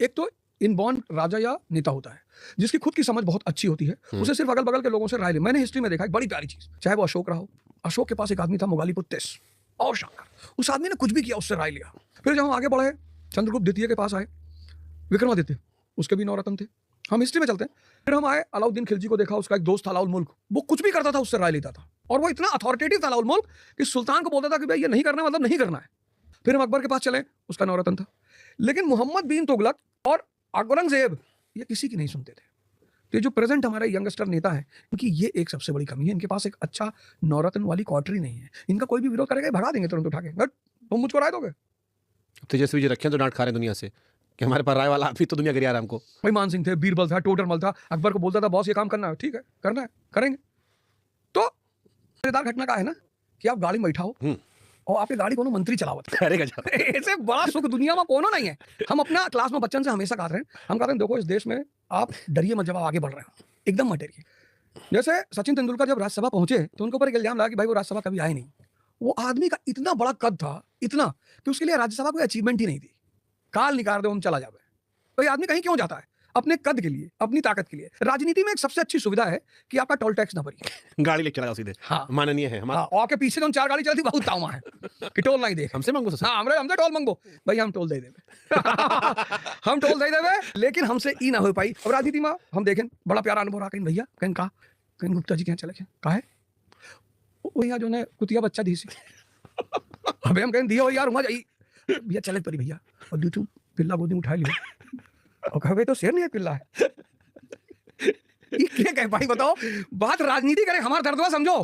एक तो इनबॉर्न राजा या नेता होता है जिसकी खुद की समझ बहुत अच्छी होती है, उसे सिर्फ अगल बगल के लोगों से राय ले। मैंने हिस्ट्री में देखा एक बड़ी प्यारी चीज, चाहे वो अशोक रहा हो, अशोक के पास एक आदमी था मोगालीपुत्र तेस, और शानदार, उस आदमी ने कुछ भी किया उससे राय लिया। फिर जब हम आगे बढ़े चंद्रगुप्त द्वितीय के पास आए, विक्रमादित्य, उसके भी 9 रत्न थे, हम हिस्ट्री में चलते हैं। फिर हम आए अलाउद्दीन खिलजी को देखा, उसका एक दोस्त था अलाउल मुल्क, वो कुछ भी करता था उससे राय लेता था, और वो इतना अथॉरिटेटिव था अलाउल मुल्क कि सुल्तान को बोलता था कि भाई ये नहीं करना मतलब नहीं करना है। फिर हम अकबर के पास चले, उसका 9 रत्न था। लेकिन मोहम्मद बिन तुगलक और औरंगजेब ये किसी की नहीं सुनते थे। तो ये जो प्रेजेंट हमारे यंगस्टर नेता है, इनकी ये एक सबसे बड़ी कमी है, इनके पास एक अच्छा 9 रत्न वाली क्वार्टरी नहीं है। इनका कोई भी विरोध करेगा भगा देंगे तुरंत उठा के, बट तुम मुझको राय दोगे। तेजस्वी जी रखे तो डांट खा रहे हैं दुनिया से कि हमारे पास राय वाला आदमी तो दुनिया गिरा रहा है हमको। भाई मान सिंह थे, बीरबल था, टोडरमल था, अकबर को बोलता था बॉस ये काम करना है, ठीक है करना है करेंगे। तो मजेदार घटना का है ना कि आप गाड़ी में बैठा हो और आपकी गाड़ी कोनो मंत्री चलावत ऐसे बड़ा सुख दुनिया में कोनो नहीं है। हम अपना क्लास में बच्चन से हमेशा कहते हैं, हम कहते हैं देखो इस देश में आप डरिए मत, जब आप आगे बढ़ रहे हो एकदम मत डरिए। जैसे सचिन तेंदुलकर जब राज्यसभा पहुंचे तो उनके ऊपर एक इल्जाम लगा कि भाई वो राज्यसभा कभी आए नहीं। वो आदमी का इतना बड़ा कद था, इतना कि उसके लिए राज्यसभा कोई अचीवमेंट ही नहीं थी। काल निकाल दो हम चला जावे। तो ये आदमी कहीं क्यों जाता है? अपने कद के लिए, अपनी ताकत के लिए। राजनीति में एक सबसे अच्छी सुविधा है कि आपका टोल टैक्स ना भरिए, गाड़ी लेके चला जाओ सीधे। हाँ माननीय है हमारा। हाँ, और के पीछे तो 4 गाड़ी चलती बहुत तावा है कि टोल नहीं दे, हमसे मांगो सर। हाँ हमसे टोल मांगो, भाई हम टोल दे देवे हम टोल दे देवे, लेकिन हमसे ई ना हो पाई। अब राजनीति में हम देखें बड़ा प्यारा अनुभव रहा, कहीं भैया कहीं कहा कहीं गुप्ता जी के यहाँ चले गए, कहा है वो यहाँ जो है कुतिया बच्चा दी सी अबे हम कहीं दिया हो यार वहाँ जाइए, भैया चले परी भैया, और दी तू पिल्ला गोदी में उठा लिया और कहा भाई तो शेर नहीं है पिल्ला है ये क्या कह भाई बताओ। बात राजनीति करे, हमारा दर्द समझो,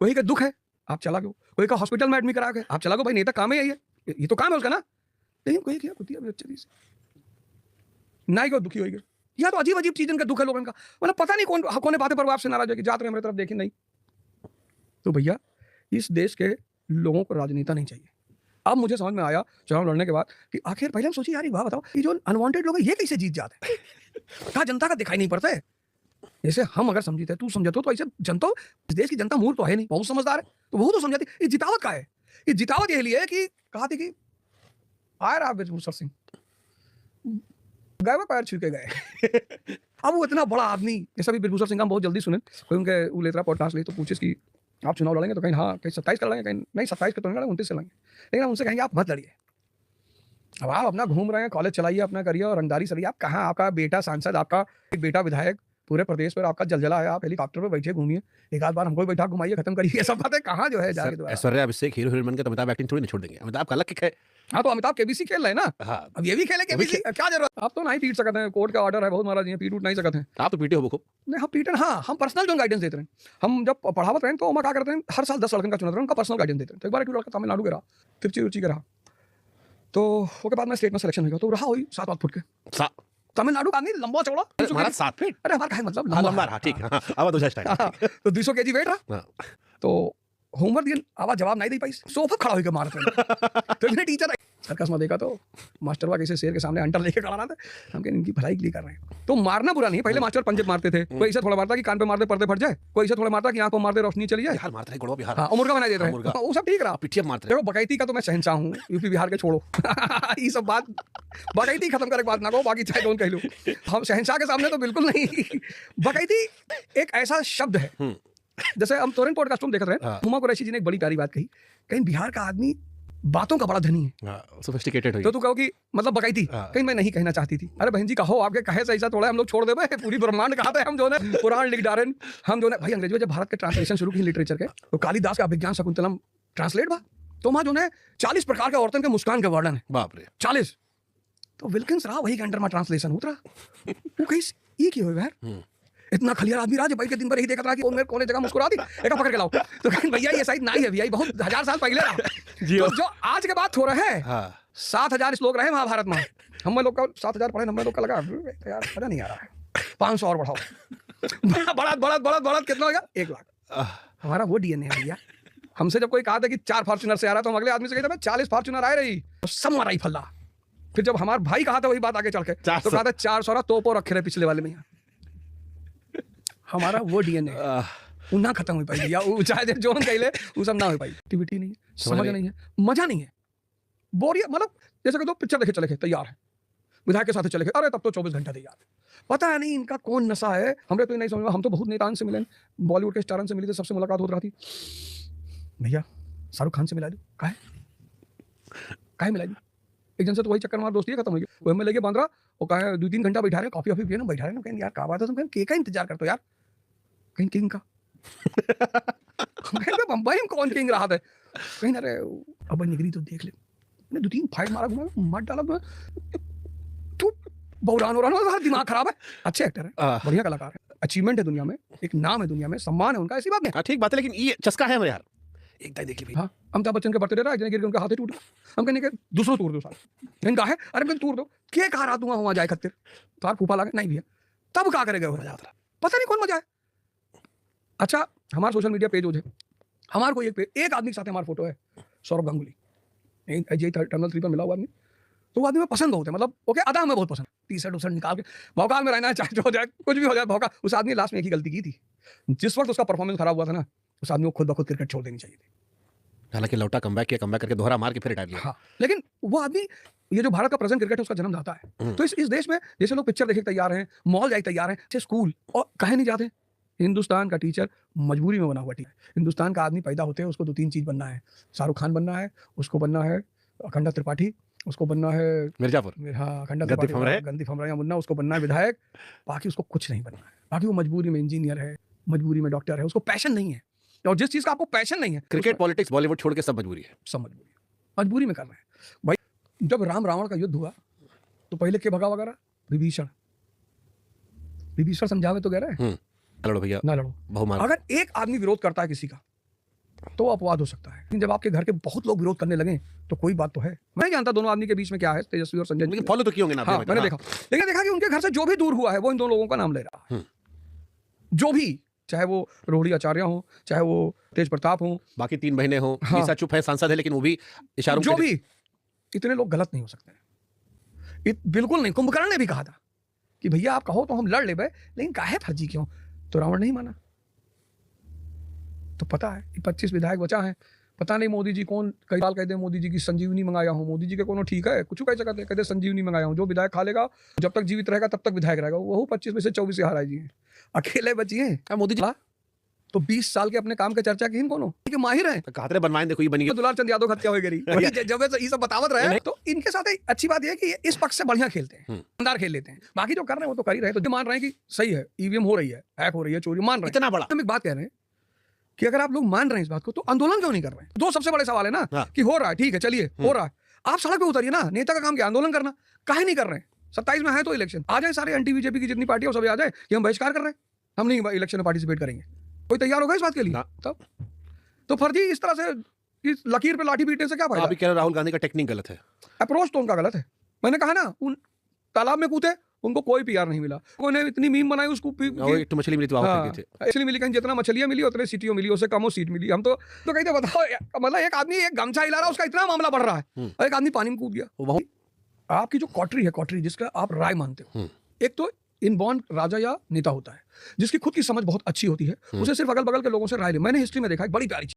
वही का दुख है आप चला गयो, कोई का हॉस्पिटल में एडमिट करा के आप चला गयो, भाई नेता काम है यही है, ये तो काम है उसका ना। लेकिन कोई किया कुतिया बच्चा दी सी ना ही दुखी होगी। या तो अजीब अजीब चीजों का दुख है लोगों का, मतलब पता नहीं कौन बातें पर आपसे नाराज है कि जाते रहे मेरे तरफ देखें नहीं। तो भैया इस देश के लोगों को राजनेता नहीं चाहिए। अब मुझे समझ में आया चुनाव लड़ने के बाद कि आखिर पहले हम सोचिए यार एक बात बताओ, कि जो अनवांटेड लोग हैं ये कैसे जीत जाते हैं क्या जनता का दिखाई नहीं पड़ता है? जैसे हम अगर समझते तू समझते तो ऐसे जनता, इस देश की जनता मूर्ख तो है नहीं, बहुत समझदार है, तो वो तो समझाती। ये जितावत का है, ये जितावत ये लिए कि कहा थी कि आए रहा बिरभूषण सिंह गए वो पैर छू के गए अब वो इतना बड़ा आदमी, जैसा भी बिरभूषण सिंह हम बहुत जल्दी सुने, कोई उनके वो लेता पॉडकास्ट ले तो पूछे कि आप चुनाव लड़ेंगे, तो कहीं हाँ कहीं 27 कर लेंगे, कहीं नहीं 27 के तो नहीं लड़ेंगे 29 से लड़ेंगे, लेकिन हम उनसे कहेंगे आप मत लड़िए, अब आप अपना घूम रहे हैं, कॉलेज चलाइए, अपना करिए और रंगदारी सरिए। आप कहाँ, आपका बेटा सांसद, आपका एक बेटा विधायक, पूरे प्रदेश पर आपका जलजला है, आप हेलीकॉप्टर पर बैठे घूमिए, एक आध बार हमको बैठा घुमाइए, खत्म करिए, ये सब बातें कहाँ जो है जाके दोबारा। ऐश्वर्या अभिषेक हीरो हीरोइन बनकर तो अमिताभ एक्टिंग थोड़ी नहीं छोड़ देंगे, अमिताभ का अलग किक है। हाँ तो अमिताभ केबीसी खेल रहे हैं ना, हाँ अब ये भी खेले केबीसी, क्या जरूरत? आप तो नहीं पीट सकते हैं, कोर्ट का ऑर्डर है बहुत महाराज जी, पीट उठ नहीं सकते हैं। आप तो पीटे हो खूब। नहीं हम पीटन, हाँ हम पर्सनल जो गाइडेंस देते हैं। हम जब पढ़ावत रहे तो हम क्या करते हैं, हर साल 10 लड़कन का चुनाव उनका पर्सनल गाइडेंस देते हैं। तो एक बार एक लड़का तमिलनाडु के रहा, तिरुचि रुचि के रहा, तो उसके बाद में स्टेट में सिलेक्शन हो गया, तो रहा हुई 7 फुट के तमिलनाडु का आदमी, लंबा चौड़ा, 7 फीट। अरे हमारा क्या मतलब लंबा रहा, ठीक है, अब दूसरा स्टाइल, तो 200 kg वेट रहा। तो होमवर्क दिया, आवाज जवाब नहीं दे पाई, सोफा खड़ा होकर मारते तो इतने टीचर सर्कस में देखा तो मास्टर कैसे शेर के सामने अंटर लेके खड़ा रहा था, हम कहें इनकी भलाई के लिए कर रहे हैं। तो मारना बुरा नहीं, पहले मास्टर पंजे मारते थे, कोई ऐसा थोड़ा मारता कि कान पे मारते पर्दे फट जाए, कोई ऐसा थोड़ा मारता कि आंखों मारते रोशनी चली जाए, बिहार मारता है गोड़वा बिहार, हाँ मुर्गा बना देते हैं, वो सब ठीक रहा। पिटिया मारते देखो बकैती का तो मैं शहंशाह हूँ, यूपी बिहार के छोड़ो ये सब बात, बकैती खत्म करे बात ना कहो, बाकी चाहे कौन कह लो, हम शहंशाह के सामने तो बिल्कुल नहीं। बकैती एक ऐसा शब्द है, जैसे हम तोरेन पॉडकास्ट में देख रहे हैं, हुमा कुरैशी जी ने एक बड़ी प्यारी बात कही, कहीं बिहार का आदमी बातों का बड़ा धनी है, सोफिस्टिकेटेड है, तो तू कहो कि मतलब बकैती, कहीं मैं नहीं कहना चाहती थी। अरे बहन जी कहो, आपके कहे से ऐसा थोड़ा हम लोग छोड़ दे, पूरी ब्रह्मांड कहा था हम जो है पुराण लिख डाले, हम जो है भाई अंग्रेजी में जब भारत के ट्रांसलेशन शुरू की लिटरेचर के, तो कालिदास का अभिज्ञान शकुंतलम ट्रांसलेट बा, तो वहाँ जो है 40 प्रकार के औरतों के मुस्कान का वर्णन है, बाप रे 40। तो विल्किंस रहा वही के अंडर में ट्रांसलेशन उतरा, वो कहीं ये की हो यार, इतना खलियार आदमी राज भाई के दिन पर ही देखा था कि वो मेरे कोने जगह मुस्कुरा दी, एक पकड़ के लाओ, तो कहीं भैया ये साइड नहीं है भैया, बहुत 1000 साल पहले रहा। तो जो आज के बात हो रहा है, 7000 श्लोक रहे महाभारत में, हम लोग का 7000 पढ़े, हम लोग का लगा यार मजा नहीं आ रहा है, 500 और बढ़ाओ, बढ़त कितना होगा 1 लाख। हमारा वो डीएनए है भैया। हमसे जब कोई कहा था कि 4 फॉर्च्यूनर से आ रहा, तो हम अगले आदमी से कहते 40 फॉर्च्यूनर आए रही, सब मारा ही फल्ला। फिर जब हमारा भाई कहा था वही बात आगे चल के, तो कहा था 400 तोपो रखे रहे पिछले वाले में, हमारा वो डीएनए ना खत्म हो पाई भैया, चाहे जो हम कहले वो सब ना हो पाई। एक्टिविटी नहीं है, समझ नहीं है, मजा नहीं है, बोरियत, मतलब जैसे कि तो पिक्चर देखे चले तैयार है, विधायक के साथ चले गए, अरे तब तो 24 घंटा तैयार। पता है नहीं इनका कौन नशा है, हमें तो नहीं समझ में। हम तो बहुत नेताओं से मिले, बॉलीवुड के स्टारों से मिले थे, सबसे मुलाकात होती रही। भैया शाहरुख खान से मिला दो, काहे मिला दी? एक जन से तो वही चक्कर मार दोस्ती खत्म हो गई। वो हमें लेके बांध रहा और कहा 2-3 घंटा बैठा रहे, कॉफी पिए ना, बैठा रहे ना। कहीं यार क्या बात है, तुम कहीं का इंतजार करते हो यार, कहीं किंग का। बम्बई में कौन किंग रहा था कहीं? अरे अब निगरी तो देख ले, 2-3 फाइट मारा, घुमा मत डाला तू, बौरान हो, दिमाग खराब है। अच्छे एक्टर है, बढ़िया कलाकार है, अचीवमेंट है दुनिया में, एक नाम है दुनिया में, सम्मान है उनका, ऐसी बात नहीं। ठीक बात है, लेकिन ये चस्का है हमारे यार। एक दाई देख ली। हाँ, अमिताभ बच्चन के बर्थडे रहा, गिर के उनका हाथ ही टूट गया। हम कहने के दूसरों तोड़ दो साल, इनका है, अरे मैं तोड़ दो, के कहा रहा दूंगा वहां जाए खत्तिर तार फूफा लगे नहीं भैया, तब क्या करेगा? पता नहीं कौन मजा है। अच्छा, हमारा सोशल मीडिया पेज है, हमारे को एक आदमी के साथ हमारा फोटो है, सौरभ गांगुली, टर्मिनल 3 पर मिला हुआ आदमी। तो वो आदमी में पसंद बहुत है, मतलब ओके, अदा हमें बहुत पसंद। टी-शर्ट उशर्ट निकाल के भौकाल में रहना है, चाहे जो हो जाए, कुछ भी हो जाए भौकाल। उस आदमी ने लास्ट में एक ही गलती की थी, जिस वक्त उसका परफॉर्मेंस खराब हुआ था ना, उस आदमी को खुद ब खुद क्रिकेट छोड़ देनी चाहिए थी। हालांकि लौटा, कमबैक किया, कमबैक करके दोहरा मार के फिर रिटायर लिया। हाँ, लेकिन वो आदमी, ये जो भारत का प्रेजेंट क्रिकेट है, उसका जन्मदाता है। तो इस देश में जैसे लोग पिक्चर देखे तैयार हैं, मॉल जाए तैयार हैं, जैसे स्कूल, और कहे नहीं जाते। हिंदुस्तान का टीचर मजबूरी में बना हुआ टीचर। हिंदुस्तान का आदमी पैदा होते हैं, उसको 2-3 चीज बनना है। शाहरुख खान बनना है, उसको बनना है अखंडा त्रिपाठी, उसको बनना है मिर्जापुर, हाँ अखंडा त्रिपाठी, गंदी फमराया मुन्ना, उसको बनना है विधायक। बाकी उसको कुछ नहीं बनना है। बाकी वो मजबूरी में इंजीनियर है, मजबूरी में डॉक्टर है, उसको पैशन नहीं है। और जिस चीज का आपको पैशन नहीं है, क्रिकेट, पॉलिटिक्स, बॉलीवुड छोड़ के सब मजबूरी है, सब मजबूरी में करना है। भाई जब राम रावण का युद्ध हुआ तो पहले के भगा वगैरह विभीषण समझावे तो कह रहे हैं लड़ो भैया, ना लड़ो। बहुमान। अगर एक आदमी विरोध करता है किसी का तो अपवाद हो सकता है, लेकिन जब आपके घर के बहुत लोग विरोध करने लगे तो कोई बात तो है। मैं नहीं जानता दोनों आदमी के बीच में क्या है, तेजस्वी और संजय, लेकिन फॉलो तो किए होंगे ना। हाँ, मैंने देखा, लेकिन देखा कि उनके घर से जो भी दूर हुआ है वो इन दोनों लोगों का नाम ले रहा है। जो भी, चाहे वो रोहिणी आचार्य हो, चाहे वो तेज प्रताप हो, बाकी 3 बहनें हो, हाँ, मीसा चुप है, सांसद है, लेकिन वो भी इशारों जो भी, इतने लोग गलत नहीं हो सकते। बिल्कुल नहीं। कुंभकर्ण ने भी कहा था कि भैया आप कहो तो हम लड़ ले बे, लेकिन काहे फर्जी क्यों? तो रावण नहीं माना। तो पता है 25 विधायक बचा है, पता नहीं मोदी जी कौन, कई साल कहते हैं मोदी जी की संजीवनी मंगाया हूँ, मोदी जी के कोनो ठीक है, कुछ कह सकते कहते संजीवनी मंगाया हूँ, जो विधायक खा लेगा जब तक जीवित रहेगा तब तक विधायक रहेगा। वो 25 में से 24 हारा जी हैं, अकेले बची हैं। मोदी जी तो 20 साल के अपने काम के चर्चा की कोनो कि माहिर हैं, कहते बनवाएं, देखो ये बनी गई दुलार चंद यादव हत्या हो गई जब ये सब बतावत रहे। तो इनके साथ अच्छी बात यह है कि इस पक्ष से बढ़िया खेलते हैं, शानदार खेल लेते हैं। बाकी जो कर रहे हैं वो तो कर ही रहे हैं, तो मान रहे हैं कि सही है, ईवीएम हो रही है, हैक हो रही है, चोरी, मान रहे हैं। इतना बड़ा हम एक बात कह रहे हैं कि अगर आप लोग मान रहे हैं इस बात को तो आंदोलन क्यों नहीं कर रहे हैं? 2 सबसे बड़े सवाल है ना, कि हो रहा है, ठीक है, चलिए हो रहा है, आप सड़क पे उतरिए ना। नेता का काम क्या, आंदोलन करना? काहे नहीं कर रहे हैं? 27 में है तो इलेक्शन आ जाए, सारे एंटी बीजेपी की जितनी पार्टी है सब आ जाए कि हम बहिष्कार कर रहे हैं, हम नहीं इलेक्शन में पार्टिसिपेट करेंगे। कोई तैयार होगा इस बात के लिए? तब तो फर्जी इस तरह से इस लकीर पे लाठी पीटने से क्या फायदा? आप कह रहे राहुल गांधी का टेक्निक गलत है, अप्रोच तो उनका गलत है। मैंने कहा ना, उन तालाब में कूदे, उनको कोई पीआर नहीं मिला, उन्हें इतनी मीम बनाई उसको एक मछली मिली तो इसलिए मिली, कहीं जितना मछलियां मिली उतने सीटियों मिली, उससे कम सीट मिली। हम तो कहते बताओ, मतलब एक आदमी एक गमछा हिला रहा है, उसका इतना मामला बढ़ रहा है, और एक आदमी पानी में कूद गया। आपकी जो कॉटरी है, कॉटरी जिसका आप राय मानते हो, एक तो इनबॉर्न राजा या नेता होता है जिसकी खुद की समझ बहुत अच्छी होती है, उसे सिर्फ अगल बगल के लोगों से राय ले। मैंने हिस्ट्री में देखा एक बड़ी प्यारी चीज,